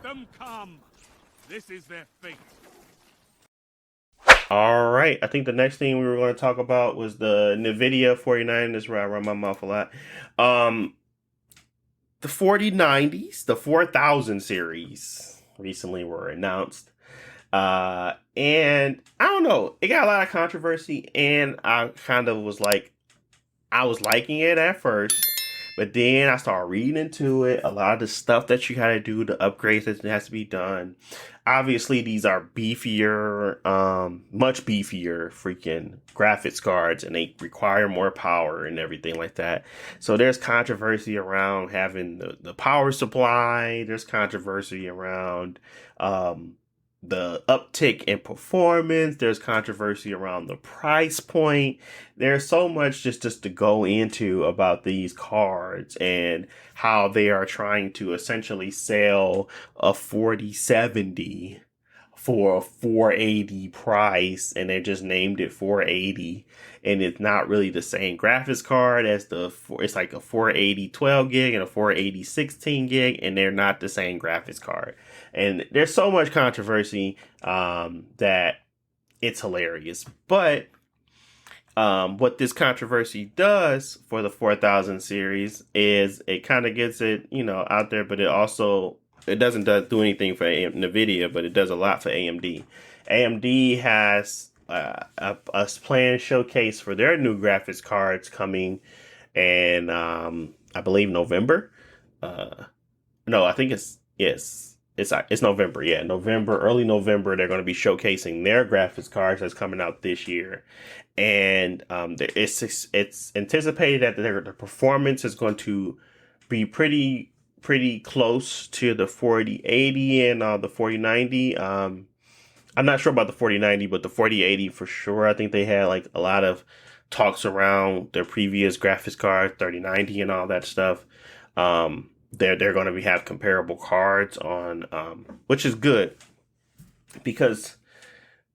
them come. This is their fate. All right, I think the next thing we were going to talk about was the Nvidia 49. This is where I run my mouth a lot. The 4090s, the 4000 series recently were announced. And I don't know, it got a lot of controversy, and I kind of was like, I was liking it at first, but then I started reading into it. A lot of the stuff that you gotta do, the upgrades that has to be done. Obviously, these are beefier, much beefier freaking graphics cards, and they require more power and everything like that. So there's controversy around having the power supply. There's controversy around the uptick in performance. There's controversy around the price point. There's so much just to go into about these cards and how they are trying to essentially sell a 4070 for a 480 price, and they just named it 480, and it's not really the same graphics card as it's like a 480 12 gig and a 480 16 gig, and they're not the same graphics card. And there's so much controversy that it's hilarious. But what this controversy does for the 4000 series is it kind of gets it, out there, but it doesn't do anything for Nvidia, but it does a lot for AMD. AMD has a planned showcase for their new graphics cards coming in, I believe, November. No, I think it's November. Yeah, November, early November. They're going to be showcasing their graphics cards that's coming out this year, and it's anticipated that the performance is going to be pretty close to the 4080 and the 4090. I'm not sure about the 4090, but the 4080 for sure. I think they had like a lot of talks around their previous graphics card 3090 and all that stuff. They're going to have comparable cards on, which is good, because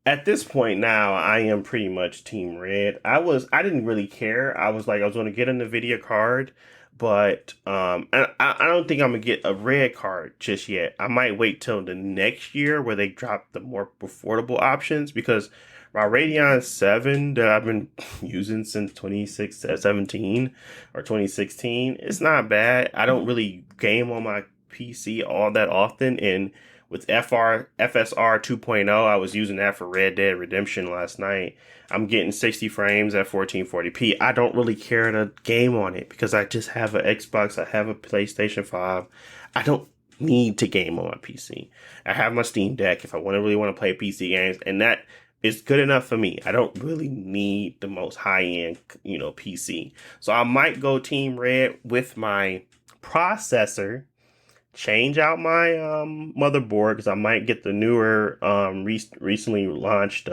at this point now I am pretty much Team Red. I didn't really care. I was going to get a Nvidia card, but I don't think I'm gonna get a red card just yet. I might wait till the next year where they drop the more affordable options, because my Radeon 7 that I've been using since 2017 or 2016, it's not bad. I don't really game on my PC all that often, and with FSR 2.0, I was using that for Red Dead Redemption last night. I'm getting 60 frames at 1440p. I don't really care to game on it because I just have an Xbox, I have a PlayStation 5. I don't need to game on my PC. I have my Steam Deck if I really want to play PC games, and that is good enough for me. I don't really need the most high-end, PC. So I might go Team Red with my processor, change out my motherboard, because I might get the newer recently launched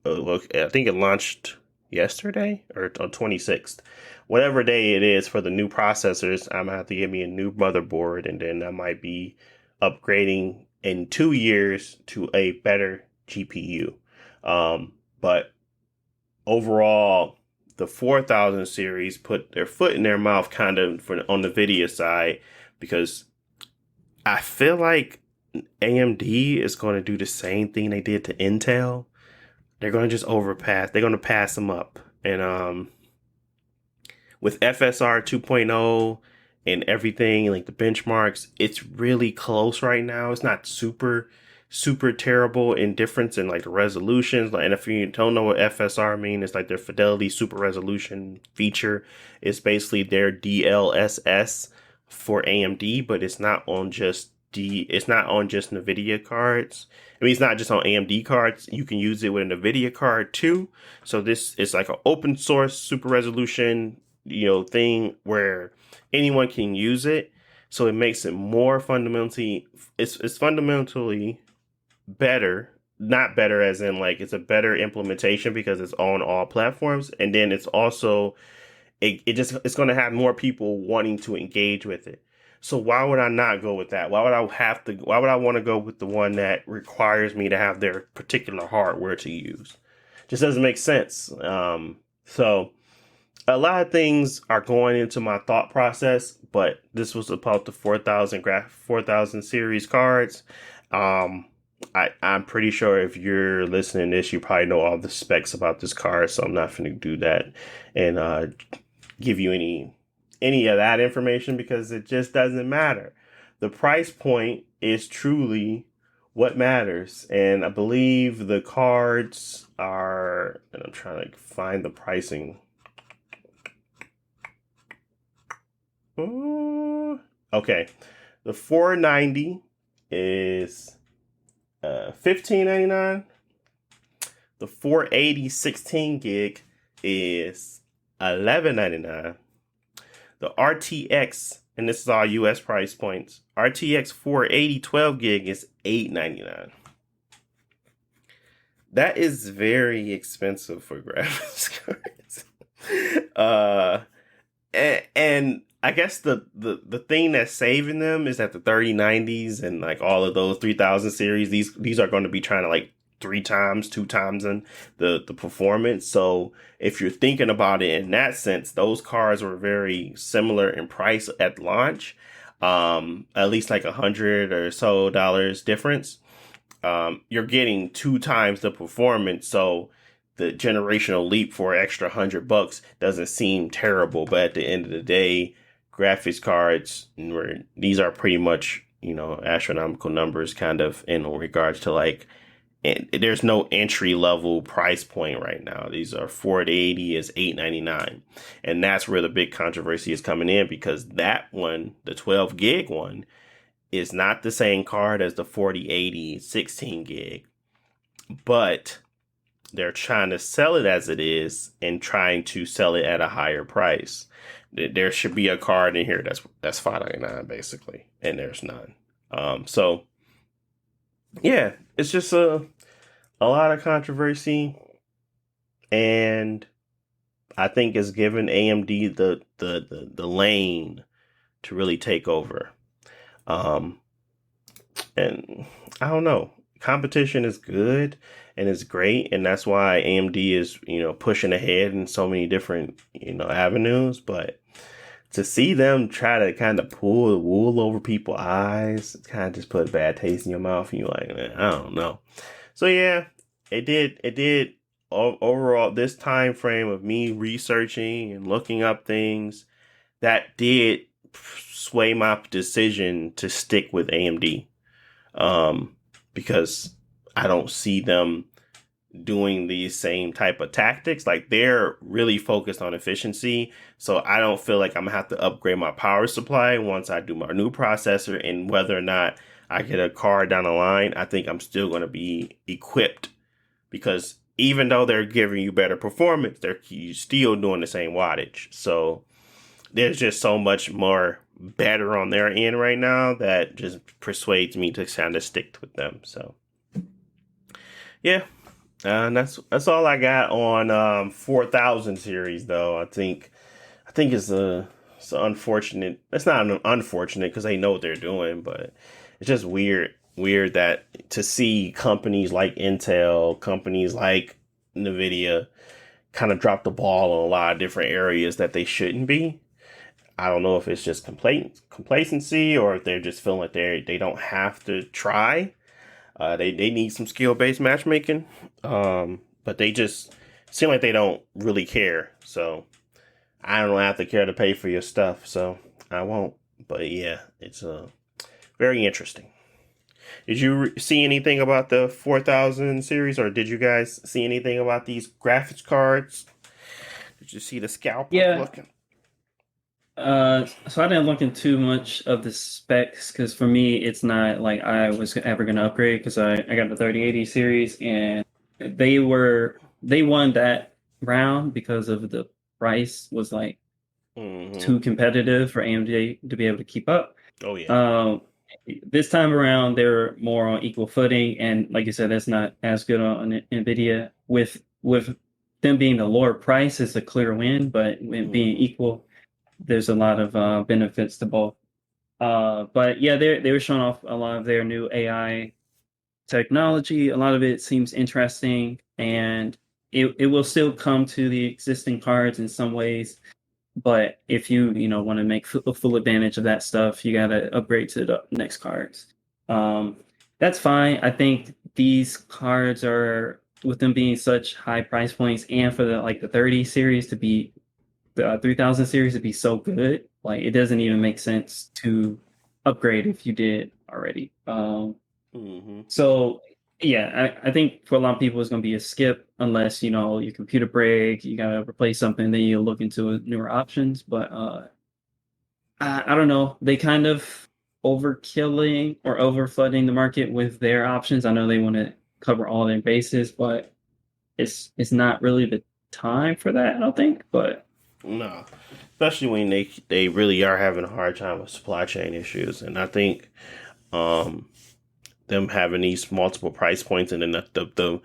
I think it launched yesterday or on 26th. Whatever day it is for the new processors, I'm gonna have to get me a new motherboard, and then I might be upgrading in 2 years to a better GPU. But overall, the 4000 series put their foot in their mouth kind of on the Nvidia side, because I feel like AMD is going to do the same thing they did to Intel. They're going to just overpass. They're going to pass them up. And with FSR 2.0 and everything, like the benchmarks, it's really close right now. It's not super terrible in difference in like the resolutions. And if you don't know what FSR mean, it's like their fidelity super resolution feature. It's basically their DLSS for AMD, but it's not on just Nvidia cards. I mean, it's not just on AMD cards. You can use it with a Nvidia card too. So this is like an open source super resolution, thing where anyone can use it. So it makes it more fundamentally, it's fundamentally better. Not better as in like it's a better implementation because it's on all platforms. And then it's also, it's going to have more people wanting to engage with it. So why would I not go with that? Why would I want to go with the one that requires me to have their particular hardware to use? Just doesn't make sense. So a lot of things are going into my thought process, but this was about the 4000 series cards. Um, I'm pretty sure if you're listening to this, you probably know all the specs about this card, so I'm not going to do that and give you any of that information because it just doesn't matter. The price point is truly what matters, and I believe the cards are. And I'm trying to find the pricing. Okay, the 490 is 15.99. The 480 16 gig is 11.99. The RTX, and this is all US price points, RTX 480 12 gig is 8.99. That is very expensive for graphics cards. And I guess the thing that's saving them is that the 3090s and like all of those 3000 series, these are going to be trying to like three times, two times in the performance. So if you're thinking about it in that sense, those cars were very similar in price at launch. At least like $100 or so difference. You're getting two times the performance. So the generational leap for an extra $100 doesn't seem terrible, but at the end of the day, graphics cards, these are pretty much, astronomical numbers kind of in regards to like, and there's no entry level price point right now. These are 480 is 899, and that's where the big controversy is coming in because that one, the 12 gig one, is not the same card as the 4080 16 gig, but they're trying to sell it as it is and trying to sell it at a higher price. There should be a card in here that's $599 basically, and there's none. So yeah, it's just a lot of controversy, and I think it's given AMD the lane to really take over. And I don't know. Competition is good and it's great, and that's why AMD is pushing ahead in so many different avenues. But to see them try to kind of pull the wool over people's eyes, kind of just put a bad taste in your mouth, and you're like, man, I don't know. So yeah, it did. Overall, this time frame of me researching and looking up things, that did sway my decision to stick with AMD. Because I don't see them doing these same type of tactics. Like they're really focused on efficiency. So I don't feel like I'm gonna have to upgrade my power supply once I do my new processor, and whether or not I get a card down the line, I think I'm still going to be equipped because even though they're giving you better performance, they're still doing the same wattage. So there's just so much more better on their end right now that just persuades me to kind of stick with them. So yeah, and that's all I got on 4000 series though. I think it's unfortunate. It's not unfortunate because they know what they're doing, but it's just weird that to see companies like Intel, companies like Nvidia kind of drop the ball on a lot of different areas that they shouldn't be. I don't know if it's just complacency or if they're just feeling like they don't have to try. They need some skill based matchmaking, but they just seem like they don't really care. So I don't have to care to pay for your stuff, so I won't. But yeah, it's very interesting. Did you see anything about the 4000 series, or did you guys see anything about these graphics cards? Did you see the scalper Yeah. looking? So I didn't look into too much of the specs because for me, it's not like I was ever going to upgrade because I got the 3080 series and they won that round because of the price was like too competitive for AMD to be able to keep up. Oh yeah. This time around, they're more on equal footing, and like you said, that's not as good on Nvidia. With them being the lower price is a clear win, but with being equal, there's a lot of benefits to both. But yeah, they were showing off a lot of their new AI technology. A lot of it seems interesting, and it will still come to the existing cards in some ways. But if you know want to make full advantage of that stuff, you gotta upgrade to the next cards. Um, that's fine. I think these cards are, with them being such high price points, and for the 30 series to be the 3000 series to be so good, like it doesn't even make sense to upgrade if you did already. So yeah, I think for a lot of people it's going to be a skip unless you know your computer break, you got to replace something, then you look into newer options. But I don't know, they kind of overkilling or over flooding the market with their options. I know they want to cover all their bases, but it's not really the time for that, I don't think. But No, especially when they really are having a hard time with supply chain issues, and I think um, them having these multiple price points and then the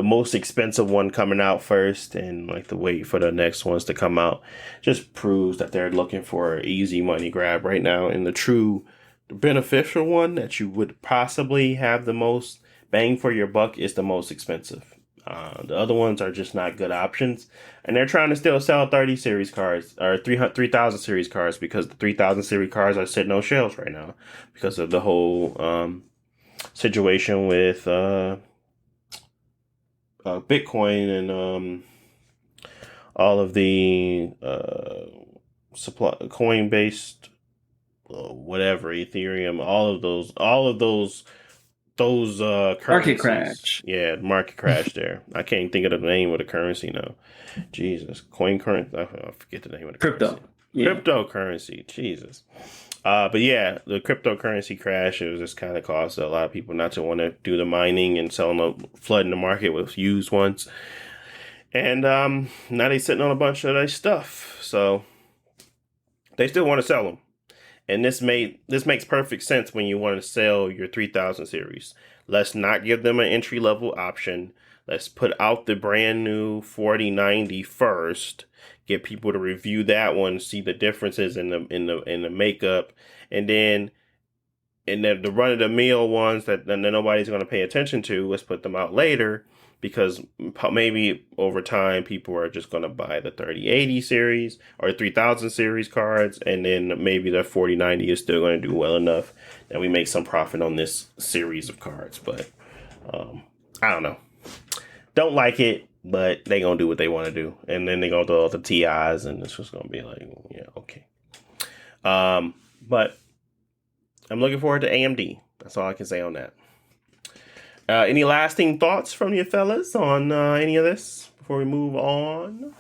most expensive one coming out first and like the wait for the next ones to come out just proves that they're looking for an easy money grab right now. And the true beneficial one that you would possibly have the most bang for your buck is the most expensive. The other ones are just not good options, and they're trying to still sell 30 series cards or 3000 series cards because the 3000 series cards are sitting on shelves right now because of the whole situation with Bitcoin and all of the supply coin based whatever Ethereum, all of those market currencies. crash. Yeah, market crash there. I can't think of the name of the currency now. Jesus, coin currency. I forget the name of the Crypto. currency. Yeah. Cryptocurrency. Jesus. But yeah, the cryptocurrency crash has just kind of caused a lot of people not to want to do the mining and flooding the market with used ones. And now they sitting on a bunch of their stuff, so they still want to sell them. And this makes perfect sense when you want to sell your 3000 series. Let's not give them an entry level option. Let's put out the brand new 4090 first. Get people to review that one, see the differences in the makeup, and then the run of the mill ones that nobody's going to pay attention to. Let's put them out later because maybe over time people are just going to buy the 3080 series or 3000 series cards, and then maybe the 4090 is still going to do well enough that we make some profit on this series of cards. But I don't know. Don't like it, but they gonna do what they want to do, and then they gonna do all the TIs, and it's just gonna be like, yeah, okay. But I'm looking forward to AMD. That's all I can say on that. Any lasting thoughts from you fellas on any of this before we move on?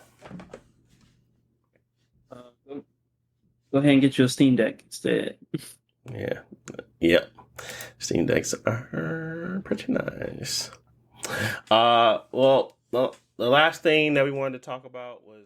Go ahead and get your Steam Deck instead. Yeah. Yep. Steam Decks are pretty nice. Well, the last thing that we wanted to talk about was